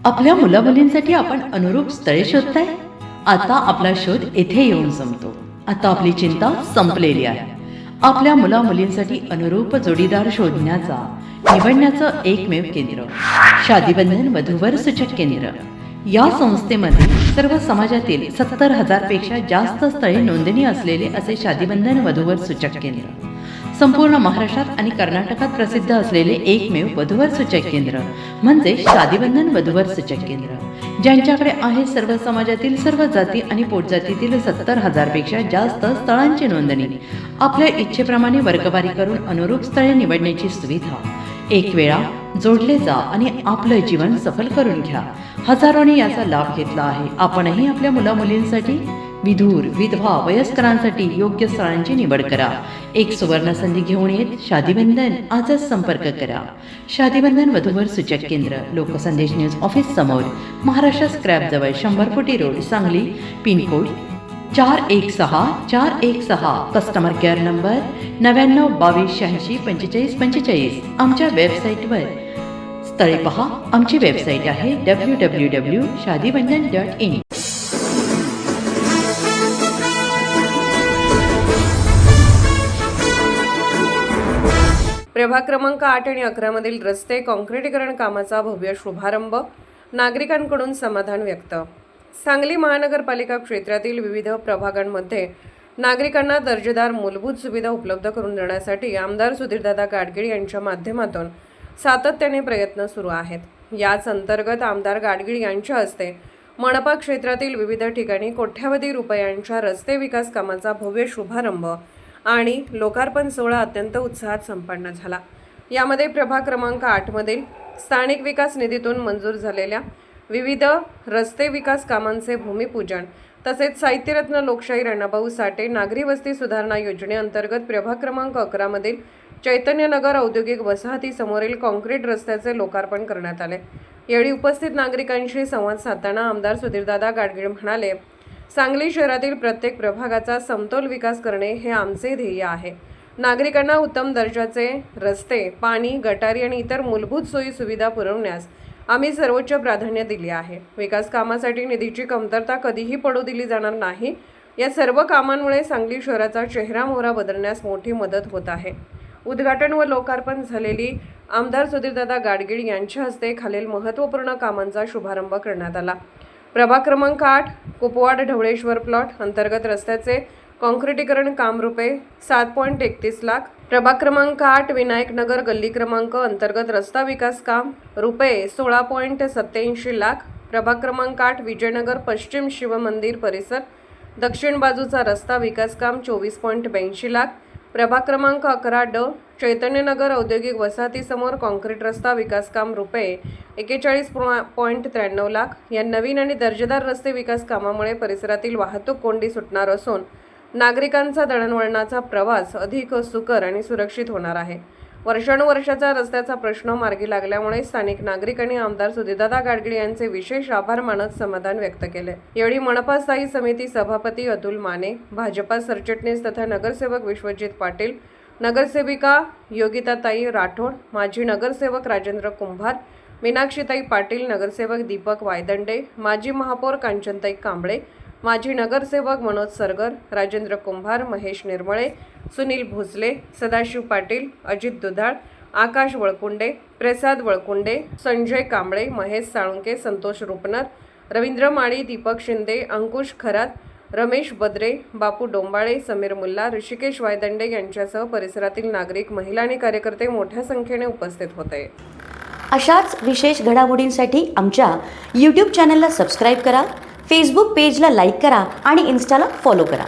आपल्या मुलामुलींसाठी आपण अनुरूप स्थळे शोधताय? आता आपला शोध येथे येऊन संपतो. आता आपली चिंता संपलेली आहे. आपल्या मुलामुलींसाठी अनुरूप जोडीदार शोधण्याचा निवडण्याचं एकमेव केंद्र शादीबंधन वधूवर सूचक केंद्र. या संस्थेमध्ये सर्व समाजातील 70,000 पेक्षा जास्त स्थळे नोंदणी असलेले असे शादीबंधन वधूवर सूचक केंद्र. संपूर्ण महाराष्ट्रात आणि कर्नाटकात प्रसिद्ध असलेले एकमेव वधूवर सूचक केंद्र म्हणजे शादीबंधन वधूवर सूचक केंद्र, ज्यांच्याकडे आहे सर्व समाजातील सर्व जाती आणि पोटजातीतील 70,000 पेक्षा जास्त स्थळांची नोंदणी. आपल्या इच्छेप्रमाणे वर्गवारी करून अनुरूप स्थळे निवडण्याची सुविधा. एक वेळा जोडले जा आणि आपलं जीवन सफल करून घ्या. हजारोंनी याचा लाभ घेतला आहे. आपणही आपल्या मुलामुलींसाठी, विधूर, विधवा, वयस्करांसाठी योग्य स्थळांची निवड करा. एक सुवर्ण संधी घेऊन येत शादीबंधन. आजच संपर्क करा. शादीबंधन वधूवर सूचक केंद्र, लोकसंदेश न्यूज ऑफिस समोर, महाराष्ट्र स्क्रॅप जवळ, 100 फुटी road, Sangli. Pin code 416416. Customer care number 9922864545. आमच्या वेबसाईटवर स्थळे पहा. आमची वेबसाईट आहे www.shadibandhan.in. प्रभाग क्रमांक 8 आणि 11 मधील रस्ते काँक्रिटीकरण कामाचा भव्य शुभारंभ. नागरिकांकडून समाधान व्यक्त. सांगली महानगरपालिका क्षेत्रातील विविध प्रभागांमध्ये नागरिकांना दर्जेदार मूलभूत सुविधा उपलब्ध करून देण्यासाठी आमदार सुधीरदादा गाडगीळ यांच्या माध्यमातून सातत्याने प्रयत्न सुरू आहेत. याच अंतर्गत आमदार गाडगीळ यांच्या हस्ते मनपा क्षेत्रातील विविध ठिकाणी कोट्यावधी रुपयांच्या रस्ते विकास कामाचा भव्य शुभारंभ आणि लोकार्पण सोहळा अत्यंत उत्साहात संपन्न झाला. यामध्ये प्रभाग क्रमांक 8 मधील स्थानिक विकास निधीतून मंजूर झालेल्या विविध रस्ते विकास कामांचे भूमिपूजन तसेच साहित्यरत्न लोकशाही अण्णाभाऊ साठे नागरी वस्ती सुधारणा योजनेअंतर्गत प्रभाग क्रमांक 11 मधील चैतन्यनगर औद्योगिक वसाहती समोरील काँक्रीट रस्त्याचे लोकार्पण करण्यात आले. यावेळी उपस्थित नागरिकांशी संवाद साधताना आमदार सुधीरदादा गाडगीळ म्हणाले, सांगली शहरातील प्रत्येक प्रभागाचा समतोल विकास करणे हे आमचे ध्येय आहे. नागरिकांना उत्तम दर्जाचे रस्ते, पाणी, गटारी आणि इतर मूलभूत सोयी सुविधा पुरवण्यास आम्ही सर्वोच्च प्राधान्य दिले आहे. विकास कामासाठी निधीची कमतरता कधीही पडू दिली जाणार नाही. या सर्व कामांमुळे सांगली शहराचा चेहरामोहरा बदलण्यास मोठी मदत होत आहे. उद्घाटन व लोकार्पण झालेली आमदार सुधीरदादा गाडगीळ यांच्या हस्ते खालील महत्त्वपूर्ण कामांचा शुभारंभ करण्यात आला. प्रभाग क्रमांक 8 कुपवाड ढवळेश्वर प्लॉट अंतर्गत रस्त्याचे काँक्रिटीकरण काम रुपये 7.31 लाख. प्रभाग क्रमांक 8 विनायक नगर गल्ली क्रमांक अंतर्गत रस्ता विकास काम रुपये 16.87 लाख. प्रभाग क्रमांक 8 विजयनगर पश्चिम शिवमंदिर परिसर दक्षिण बाजूचा रस्ता विकास काम 24.82 लाख. प्रभाग क्रमांक 11 ड चैतन्यनगर औद्योगिक वसाहतीसमोर काँक्रीट रस्ता विकास काम रुपये 41.93 लाख. या नवीन आणि दर्जेदार रस्ते विकास कामामुळे परिसरातील वाहतूक कोंडी सुटणार असून नागरिकांचा दळणवळणाचा प्रवास अधिक सुकर आणि सुरक्षित होणार आहे. वर्षानुवर्षाचा रस्त्याचा प्रश्न मार्गी लागल्यामुळे स्थानिक नागरिकांनी आमदार सुधीरदादा गाडगीळ यांचे विशेष आभार मानत समाधान व्यक्त केले. यावेळी मनपा स्थायी समिती सभापती अतुल माने, भाजपा सरचिटणीस तथा नगरसेवक विश्वजित पाटील, नगरसेविका योगिताताई राठोड, माजी नगरसेवक राजेंद्र कुंभार, मीनाक्षीताई पाटील, नगरसेवक दीपक वायदंडे, माजी महापौर कांचनताई कांबळे, माजी नगरसेवक मनोज सरगर, राजेंद्र कुंभार, महेश निर्मळे, सुनील भोसले, सदाशिव पाटील, अजित दुधाळ, आकाश वळकुंडे, प्रसाद वळकुंडे, संजय कांबळे, महेश साळुंके, संतोष रुपनर, रवींद्र माळी, दीपक शिंदे, अंकुश खरात, रमेश बद्रे, बापू डोंबाळे, समीर मुल्ला, ऋषिकेश वायदंडे यांच्यासह परिसरातील नागरिक, महिला आणि कार्यकर्ते मोठ्या संख्येने उपस्थित होते. अशाच विशेष घडामोडींसाठी आमच्या यूट्यूब चॅनलला सबस्क्राईब करा, फेसबुक पेजला लाईक करा आणि इन्स्टाला फॉलो करा.